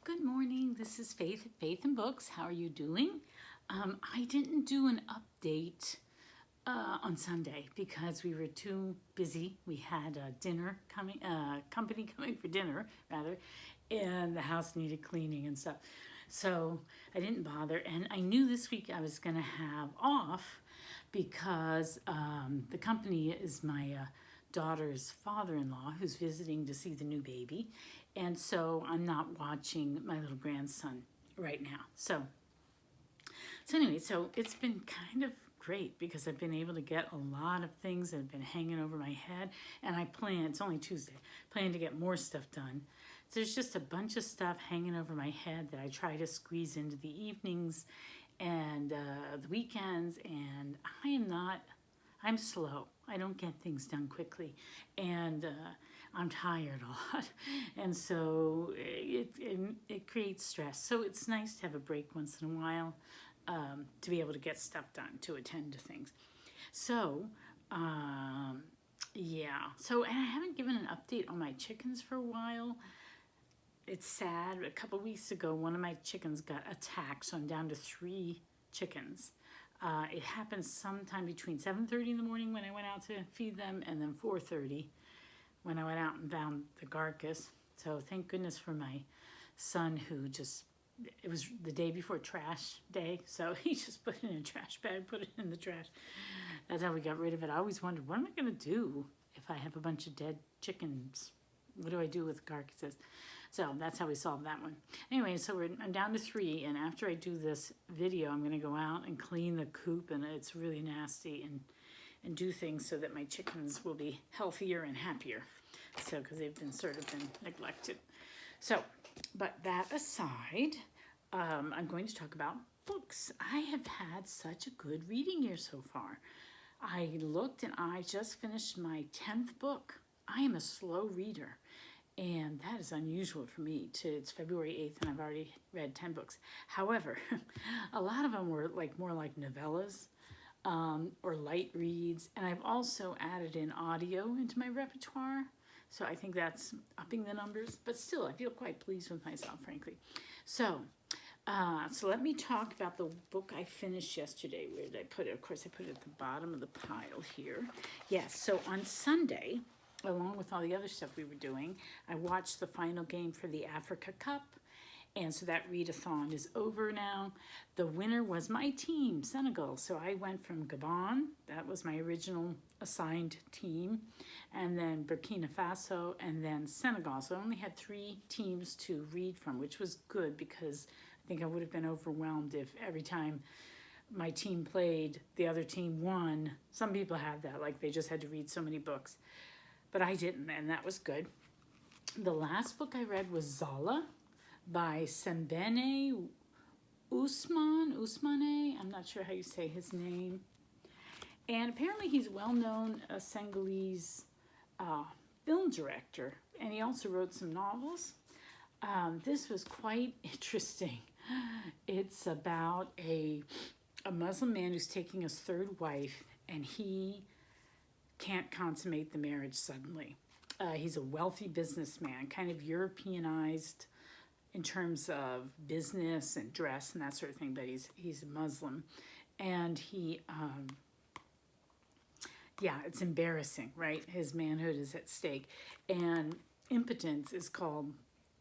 Good morning. This is Faith and Books. How are you doing? I didn't do an update on Sunday because we were too busy. We had a company coming for dinner rather, and the house needed cleaning and stuff. So I didn't bother, and I knew this week I was going to have off because the company is my daughter's father-in-law who's visiting to see the new baby, and so I'm not watching my little grandson right now. So anyway, so it's been kind of great because I've been able to get a lot of things that have been hanging over my head, and it's only Tuesday, plan to get more stuff done. So there's just a bunch of stuff hanging over my head that I try to squeeze into the evenings and the weekends, and I'm slow. I don't get things done quickly, and I'm tired a lot, and so it creates stress. So it's nice to have a break once in a while, to be able to get stuff done, to attend to things. So, yeah. So, and I haven't given an update on my chickens for a while. It's sad. A couple weeks ago, one of my chickens got attacked, so I'm down to 3 chickens. It happened sometime between 7:30 in the morning when I went out to feed them, and then 4:30 when I went out and found the carcass. So thank goodness for my son who it was the day before trash day, so he just put it in a trash bag, put it in the trash. That's how we got rid of it. I always wondered, what am I going to do if I have a bunch of dead chickens? What do I do with carcasses? So that's how we solved that one. Anyway, so I'm down to 3, and after I do this video, I'm going to go out and clean the coop, and it's really nasty, and do things so that my chickens will be healthier and happier. So, because they've been neglected. So, but that aside, I'm going to talk about books. I have had such a good reading year so far. I looked and I just finished my 10th book. I am a slow reader, and that is unusual for me. It's February 8th and I've already read 10 books. However, a lot of them were more like novellas, or light reads, and I've also added in audio into my repertoire. So I think that's upping the numbers, but still I feel quite pleased with myself, frankly. So let me talk about the book I finished yesterday. Where did I put it? Of course, I put it at the bottom of the pile here. Yes, so on Sunday, along with all the other stuff we were doing, I watched the final game for the Africa Cup. And so that readathon is over now. The winner was my team, Senegal. So I went from Gabon, that was my original assigned team, and then Burkina Faso, and then Senegal. So I only had 3 teams to read from, which was good because I think I would have been overwhelmed if every time my team played, the other team won. Some people have that, like they just had to read so many books. But I didn't, and that was good. The last book I read was Zala by Sembene Ousmane. I'm not sure how you say his name. And apparently he's well-known a Senegalese film director, and he also wrote some novels. This was quite interesting. It's about a Muslim man who's taking his 3rd wife, and he can't consummate the marriage suddenly. He's a wealthy businessman, kind of Europeanized in terms of business and dress and that sort of thing, but he's a Muslim, and it's embarrassing, right? His manhood is at stake, and impotence is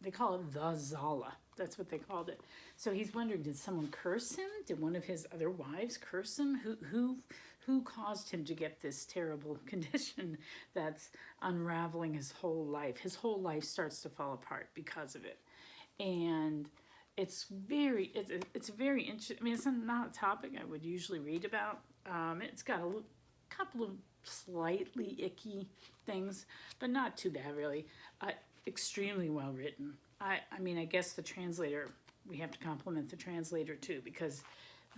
they call it the Zala. That's what they called it. So he's wondering, did someone curse him? Did one of his other wives curse him? Who caused him to get this terrible condition that's unraveling his whole life? His whole life starts to fall apart because of it. And it's very interesting. I mean, it's not a topic I would usually read about. It's got a couple of slightly icky things, but not too bad, really. Extremely well written. I mean, I guess the translator, we have to compliment the translator too, because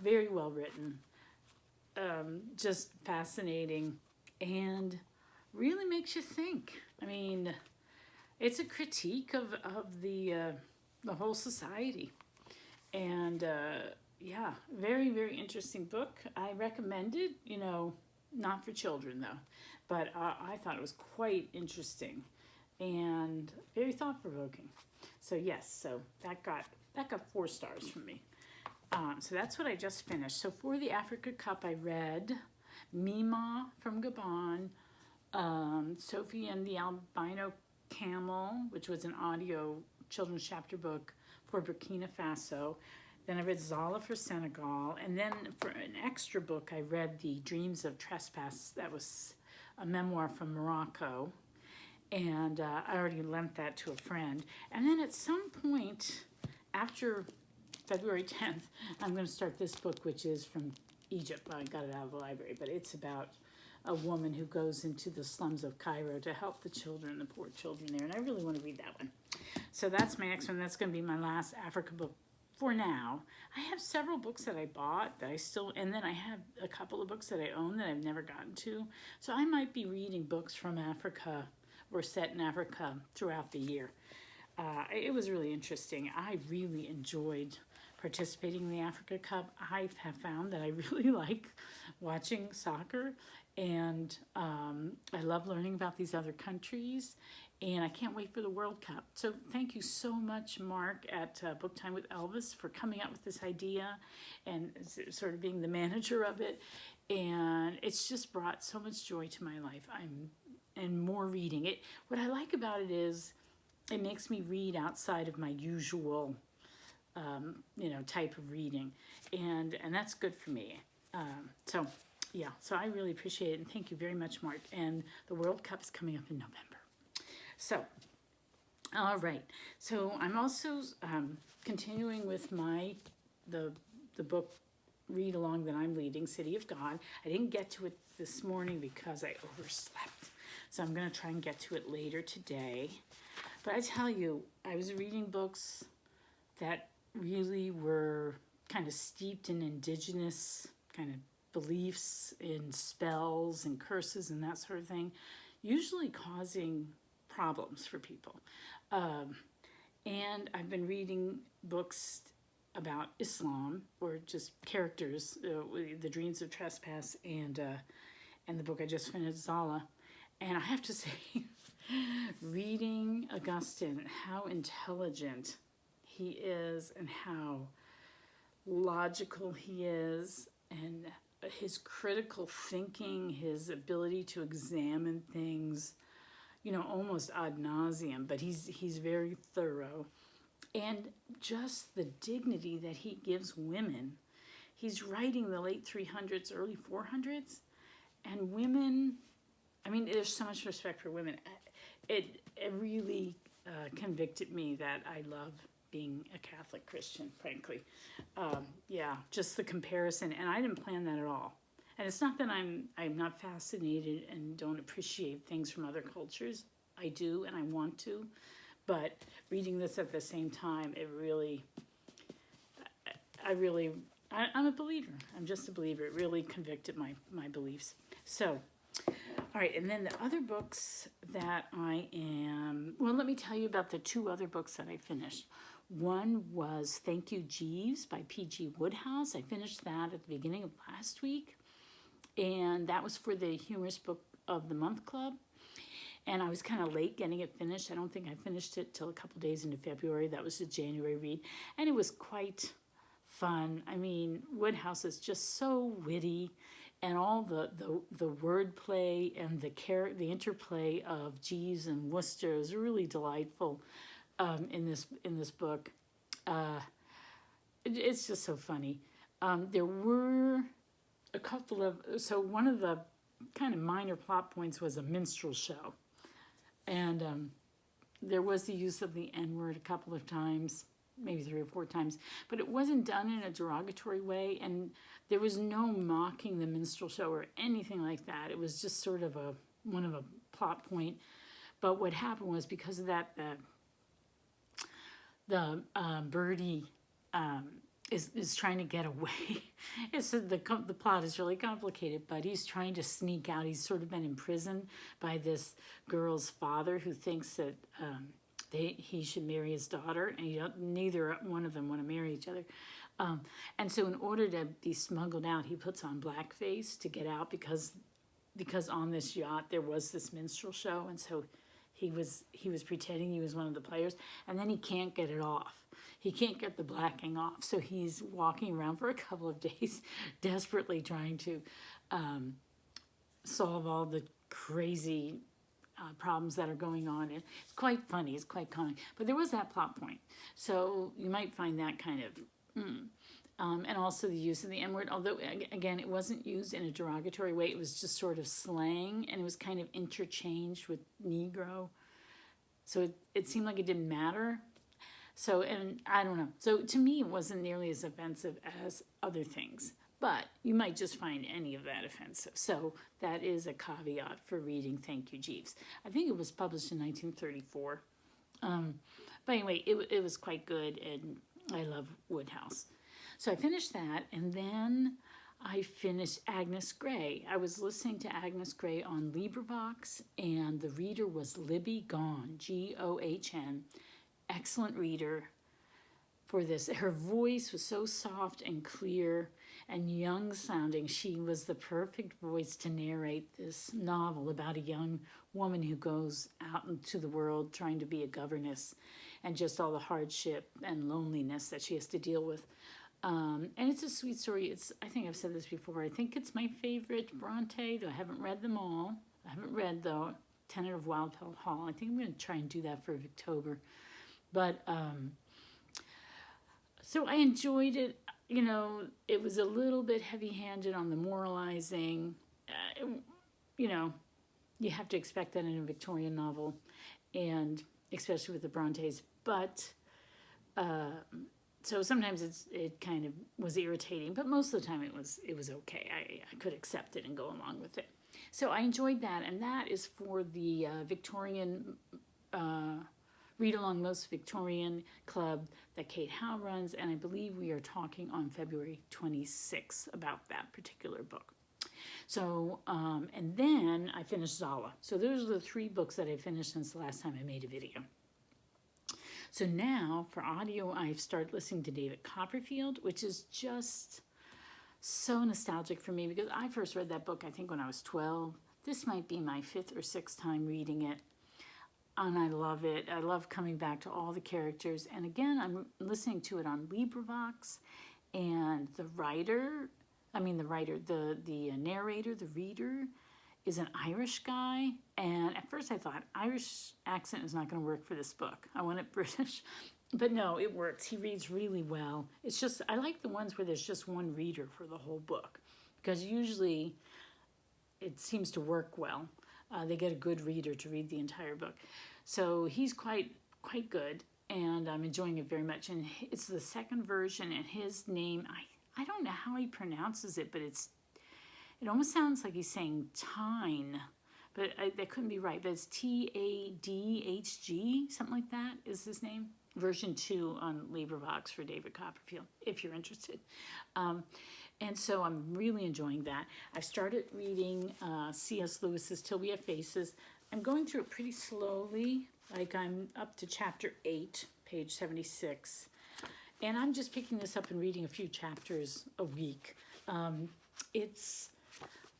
very well written, just fascinating, and really makes you think. I mean, it's a critique of the whole society, and very, very interesting book. I recommend it. Not for children though, but I thought it was quite interesting and very thought-provoking. So yes, so that got 4 stars from me. So that's what I just finished. So for the Africa Cup, I read Mima from Gabon, Sophie and the Albino Camel, which was an audio children's chapter book for Burkina Faso. Then I read Zala for Senegal. And then for an extra book, I read The Dreams of Trespass. That was a memoir from Morocco. And I already lent that to a friend. And then at some point after February 10th, I'm going to start this book, which is from Egypt. I got it out of the library, but it's about a woman who goes into the slums of Cairo to help the children, the poor children there. And I really want to read that one. So that's my next one. That's going to be my last Africa book for now. I have several books that I bought that I still, and then I have a couple of books that I own that I've never gotten to. So I might be reading books from Africa or set in Africa throughout the year. It was really interesting. I really enjoyed participating in the Africa Cup. I have found that I really like watching soccer, and I love learning about these other countries, and I can't wait for the World Cup. So thank you so much, Mark, at Book Time with Elvis, for coming up with this idea and sort of being the manager of it. And it's just brought so much joy to my life. And more reading. What I like about it is it makes me read outside of my usual type of reading, and that's good for me. So I really appreciate it, and thank you very much, Mark. And the World Cup is coming up in November. So, all right. So I'm also continuing with the book read along that I'm leading, City of God. I didn't get to it this morning because I overslept. So I'm going to try and get to it later today. But I tell you, I was reading books that really were kind of steeped in indigenous kind of beliefs, in spells and curses and that sort of thing, usually causing problems for people. And I've been reading books about Islam, or just characters, The Dreams of Trespass, and the book I just finished, Zala. And I have to say, reading Augustine, how intelligent he is and how logical he is, and his critical thinking, his ability to examine things, almost ad nauseum, but he's very thorough. And just the dignity that he gives women. He's writing the late 300s, early 400s, and women, there's so much respect for women. It really convicted me that I love being a Catholic Christian, frankly. Just the comparison, and I didn't plan that at all. And it's not that I'm not fascinated and don't appreciate things from other cultures. I do, and I want to. But reading this at the same time, I'm a believer. I'm just a believer. It really convicted my beliefs. So, all right, and then the other books that let me tell you about the 2 other books that I finished. One was Thank You Jeeves by P.G. Wodehouse. I finished that at the beginning of last week, and that was for the Humorous Book of the Month Club. And I was kind of late getting it finished. I don't think I finished it till a couple days into February. That was the January read. And it was quite fun. Wodehouse is just so witty. And all the wordplay and the interplay of Jeeves and Worcester is really delightful in this book. It's just so funny. There were a couple of... So one of the kind of minor plot points was a minstrel show. And there was the use of the N-word a couple of times, maybe 3 or 4 times, but it wasn't done in a derogatory way, and there was no mocking the minstrel show or anything like that. It was just sort of one of a plot point. But what happened was, because of that, the birdie is trying to get away. The plot is really complicated, but he's trying to sneak out. He's sort of been imprisoned by this girl's father, who thinks that he should marry his daughter, and neither one of them want to marry each other. And so in order to be smuggled out, he puts on blackface to get out, because on this yacht there was this minstrel show, and so He was pretending he was one of the players, and then he can't get it off. He can't get the blacking off, so he's walking around for a couple of days, desperately trying to solve all the crazy problems that are going on. And it's quite funny. It's quite comic. But there was that plot point, so you might find that kind of. And also the use of the M word, although, again, it wasn't used in a derogatory way. It was just sort of slang, and it was kind of interchanged with Negro. So it seemed like it didn't matter. So, and I don't know. So to me, it wasn't nearly as offensive as other things. But you might just find any of that offensive. So that is a caveat for reading Thank You, Jeeves. I think it was published in 1934. But anyway, it was quite good, and I love Woodhouse. So I finished that, and then I finished Agnes Grey. I was listening to Agnes Grey on LibriVox, and the reader was Libby Gohn, Gohn. Excellent reader for this. Her voice was so soft and clear and young sounding. She was the perfect voice to narrate this novel about a young woman who goes out into the world trying to be a governess, and just all the hardship and loneliness that she has to deal with. And it's a sweet story. I think I've said this before. I think it's my favorite Bronte, though I haven't read them all. I haven't read, though, Tenant of Wildfell Hall. I think I'm going to try and do that for October. But, so I enjoyed it. You know, it was a little bit heavy-handed on the moralizing. You know, you have to expect that in a Victorian novel, and especially with the Brontes. But, so sometimes it kind of was irritating, but most of the time it was okay. I could accept it and go along with it. So I enjoyed that, and that is for the Victorian Read Along Most Victorian Club that Kate Howe runs, and I believe we are talking on February 26th about that particular book. So, and then I finished Zola. So those are the 3 books that I finished since the last time I made a video. So now, for audio, I've started listening to David Copperfield, which is just so nostalgic for me, because I first read that book, I think, when I was 12. This might be my 5th or 6th time reading it, and I love it. I love coming back to all the characters. And again, I'm listening to it on LibriVox, and the narrator, the reader, is an Irish guy, and at first I thought Irish accent is not going to work for this book. I want it British, but no, it works. He reads really well. It's just, I like the ones where there's just one reader for the whole book, because usually it seems to work well. They get a good reader to read the entire book. So he's quite good, and I'm enjoying it very much. And it's the second version, and his name, I don't know how he pronounces it, but it almost sounds like he's saying Tyne, but that couldn't be right. But it's Tadhg, something like that is his name. Version 2 on LibriVox for David Copperfield, if you're interested. And so I'm really enjoying that. I started reading C.S. Lewis's Till We Have Faces. I'm going through it pretty slowly. Like, I'm up to chapter 8, page 76. And I'm just picking this up and reading a few chapters a week.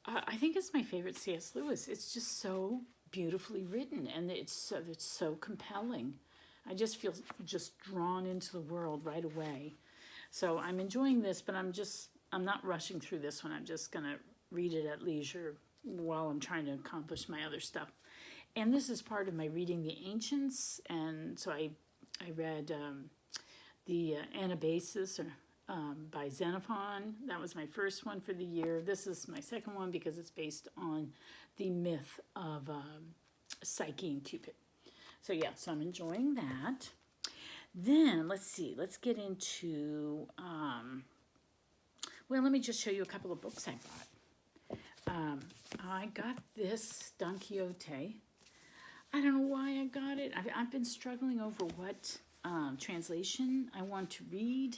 I think it's my favorite C.S. Lewis. It's just so beautifully written, and it's so compelling. I just feel just drawn into the world right away. So I'm enjoying this, but I'm not rushing through this one. I'm just going to read it at leisure while I'm trying to accomplish my other stuff. And this is part of my reading the Ancients, and so I read the Anabasis by Xenophon. That was my first one for the year. This is my second one because it's based on the myth of Psyche and Cupid. So yeah, so I'm enjoying that. Then let's get into, well, let me just show you a couple of books I bought. I got this Don Quixote. I don't know why I got it. I've been struggling over what translation I want to read.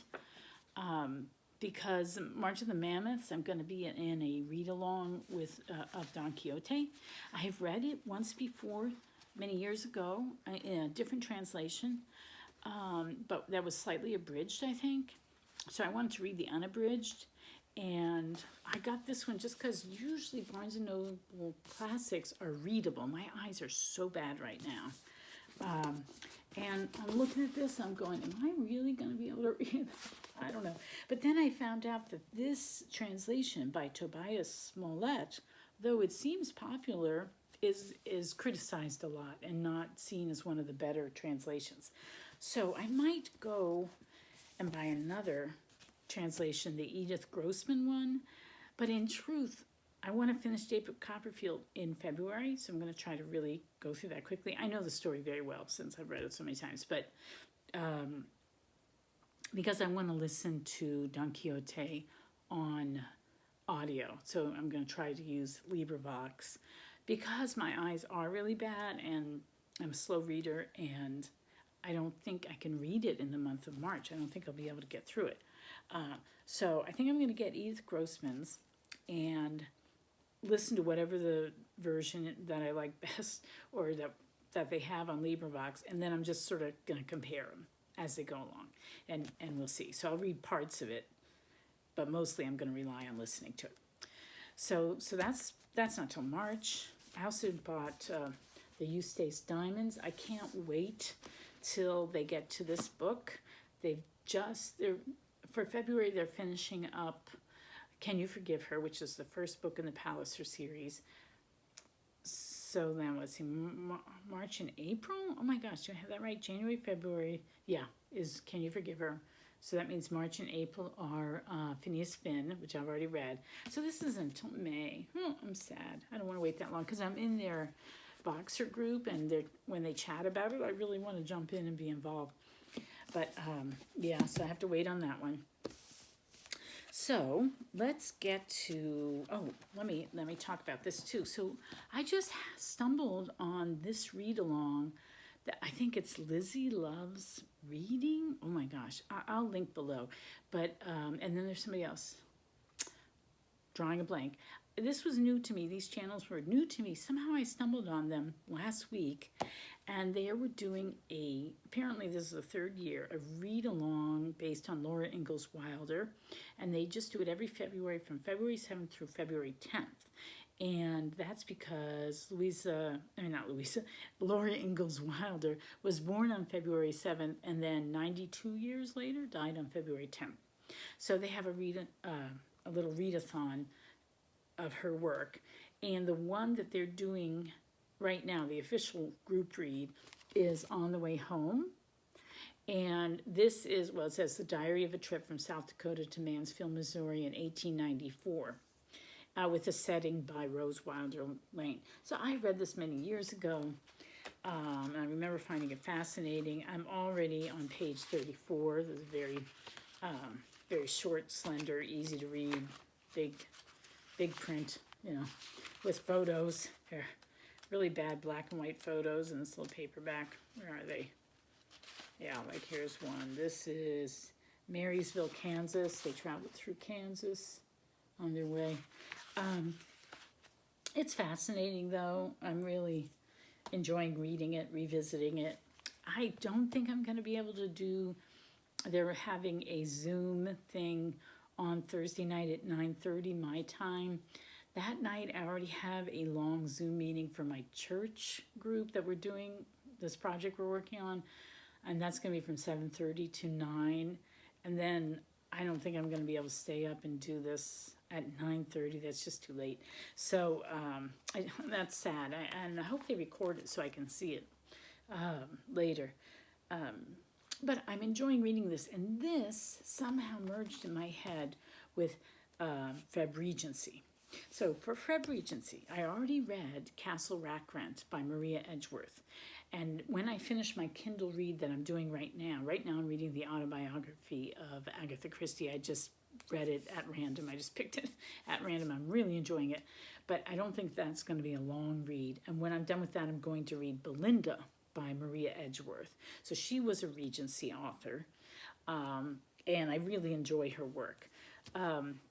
Because March of the Mammoths, I'm going to be in a read-along with of Don Quixote. I have read it once before, many years ago, in a different translation, but that was slightly abridged, I think. So I wanted to read the unabridged, And I got this one just because usually Barnes & Noble classics are readable. My eyes are so bad right now. And I'm looking at this, I'm going, am I really going to be able to read this? I don't know. But then I found out that this translation by Tobias Smollett, though it seems popular, is criticized a lot and not seen as one of the better translations. So I might go and buy another translation, the Edith Grossman one. But in truth, I want to finish David Copperfield in February, so I'm going to try to really go through that quickly. I know the story very well since I've read it so many times, but because I want to listen to Don Quixote on audio, so I'm going to try to use LibriVox because my eyes are really bad and I'm a slow reader and I don't think I can read it in the month of March. I don't think I'll be able to get through it. So I think I'm going to get Edith Grossman's and listen to whatever the version that I like best or that they have on LibriVox, and then I'm just sort of going to compare them as they go along, and we'll see. So I'll read parts of it, but mostly I'm going to rely on listening to it. So that's not till March. I also bought the You Stace Diamonds. I can't wait till they get to this book. For February, they're finishing up Can You Forgive Her, which is the first book in the Palliser series. So then, let's see, March and April? Oh my gosh, do I have that right? January, February, yeah, is Can You Forgive Her? So that means March and April are Phineas Finn, which I've already read. So this isn't until May. I'm sad. I don't want to wait that long because I'm in their Boxer group, and when they chat about it, I really want to jump in and be involved. But yeah, so I have to wait on that one. So let's get to, let me talk about this too. So I just stumbled on this read along that I think it's Lizzie Loves Reading. Oh my gosh, I'll link below. But, and then there's somebody else, drawing a blank. This was new to me. These channels were new to me. Somehow I stumbled on them last week, and they were doing apparently this is the third year, a read-along based on Laura Ingalls Wilder, and they just do it every February from February 7th through February 10th. And that's because Laura Ingalls Wilder was born on February 7th and then 92 years later died on February 10th. So they have a little readathon of her work, and the one that they're doing right now, the official group read, is On the Way Home. And this is, it says The Diary of a Trip from South Dakota to Mansfield, Missouri in 1894, with a setting by Rose Wilder Lane. So I read this many years ago, and I remember finding it fascinating. I'm already on page 34. This is very, very short, slender, easy to read, big print, with photos. They're really bad black and white photos in this little paperback. Where are they? Yeah, like here's one. This is Marysville, Kansas. They traveled through Kansas on their way. It's fascinating, though. I'm really enjoying reading it, revisiting it. I don't think I'm going to be able to do, they're having a Zoom thing on Thursday night at 9:30 my time. That night I already have a long Zoom meeting for my church group that we're doing, this project we're working on, and that's going to be from 7:30 to 9. And then I don't think I'm going to be able to stay up and do this at 9:30. That's just too late. So that's sad. And I hope they record it so I can see it later. But I'm enjoying reading this, and this somehow merged in my head with Febregency. So for Febregency, I already read Castle Rackrent by Maria Edgeworth. And when I finish my Kindle read that I'm doing right now I'm reading the autobiography of Agatha Christie. I just read it at random. I just picked it at random. I'm really enjoying it. But I don't think that's going to be a long read. And when I'm done with that, I'm going to read Belinda by Maria Edgeworth. So she was a Regency author, and I really enjoy her work.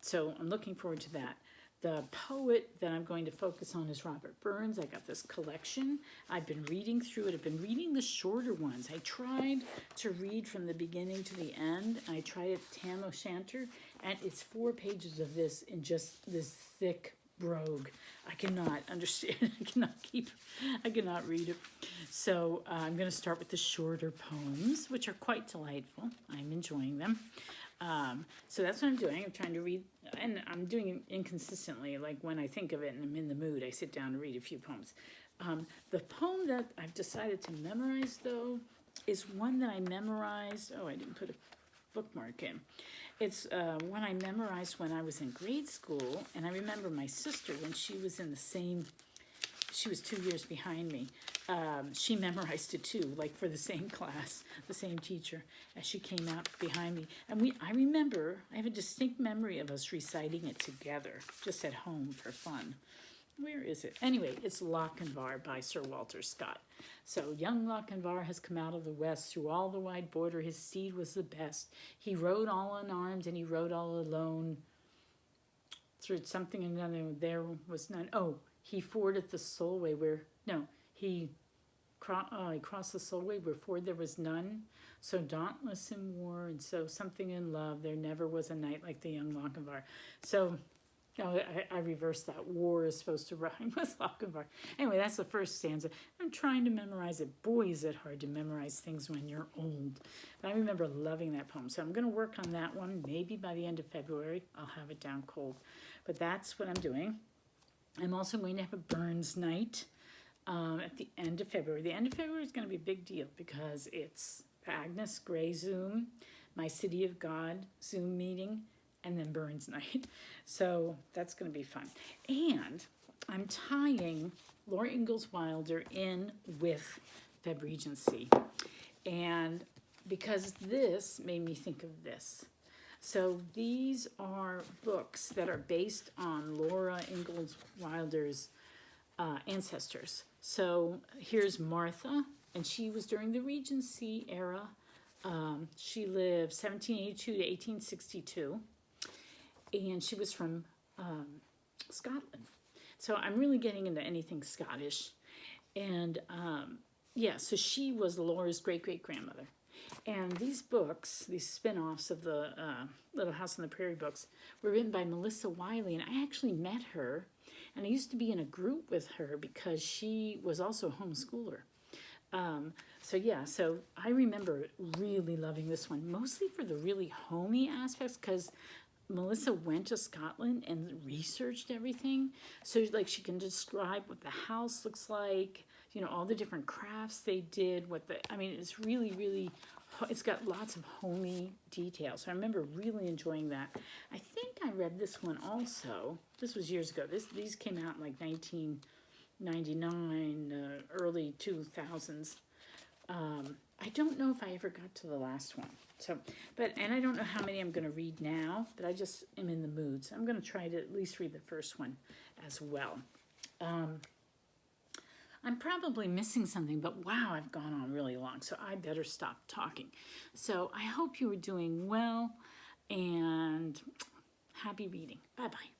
So I'm looking forward to that. The poet that I'm going to focus on is Robert Burns. I got this collection. I've been reading through it. I've been reading the shorter ones. I tried to read from the beginning to the end. I tried it Tam O'Shanter, and it's 4 pages of this in just this thick brogue. I cannot understand. I cannot read it. So I'm going to start with the shorter poems, which are quite delightful. I'm enjoying them. So that's what I'm doing. I'm trying to read, and I'm doing it inconsistently. Like when I think of it and I'm in the mood, I sit down and read a few poems. The poem that I've decided to memorize, though, is one that I memorized. Oh, I didn't put a bookmark in. It's one I memorized when I was in grade school, and I remember my sister, when she was in the same, she was 2 years behind me, she memorized it too, like for the same class, the same teacher, as she came out behind me. And I remember, I have a distinct memory of us reciting it together, just at home for fun. Where is it? Anyway, it's Lochenvar by Sir Walter Scott. So, young Lochenvar has come out of the west. Through all the wide border, his steed was the best. He rode all unarmed and he rode all alone. Through something and another, there was none. Oh, he forded the Solway where, no, he crossed the Solway where ford there was none. So dauntless in war and so something in love, there never was a knight like the young Lochenvar. So, no, I reversed that. War is supposed to rhyme with Lochenvar. Anyway, that's the first stanza. I'm trying to memorize it. Boy, is it hard to memorize things when you're old. But I remember loving that poem. So I'm going to work on that one. Maybe by the end of February, I'll have it down cold. But that's what I'm doing. I'm also going to have a Burns night at the end of February. The end of February is going to be a big deal because it's Agnes Gray Zoom, my City of God Zoom meeting, and then Burns night. So that's going to be fun. And I'm tying Laura Ingalls Wilder in with Febregency. And because this made me think of this. So these are books that are based on Laura Ingalls Wilder's ancestors. So here's Martha, and she was during the Regency era. She lived 1782 to 1862. And she was from Scotland. So I'm really getting into anything Scottish. And yeah, so she was Laura's great-great-grandmother. And these books, these spin-offs of the Little House on the Prairie books, were written by Melissa Wiley. And I actually met her, and I used to be in a group with her because she was also a homeschooler. So yeah, so I remember really loving this one, mostly for the really homey aspects, because Melissa went to Scotland and researched everything. So like she can describe what the house looks like, you know, all the different crafts they did, it's really, really, it's got lots of homey details. So I remember really enjoying that. I think I read this one also. This was years ago. These came out in like 1999, early 2000s. I don't know if I ever got to the last one. So, and I don't know how many I'm going to read now, but I just am in the mood. So I'm going to try to at least read the first one as well. I'm probably missing something, but wow, I've gone on really long, so I better stop talking. So I hope you are doing well, and happy reading. Bye-bye.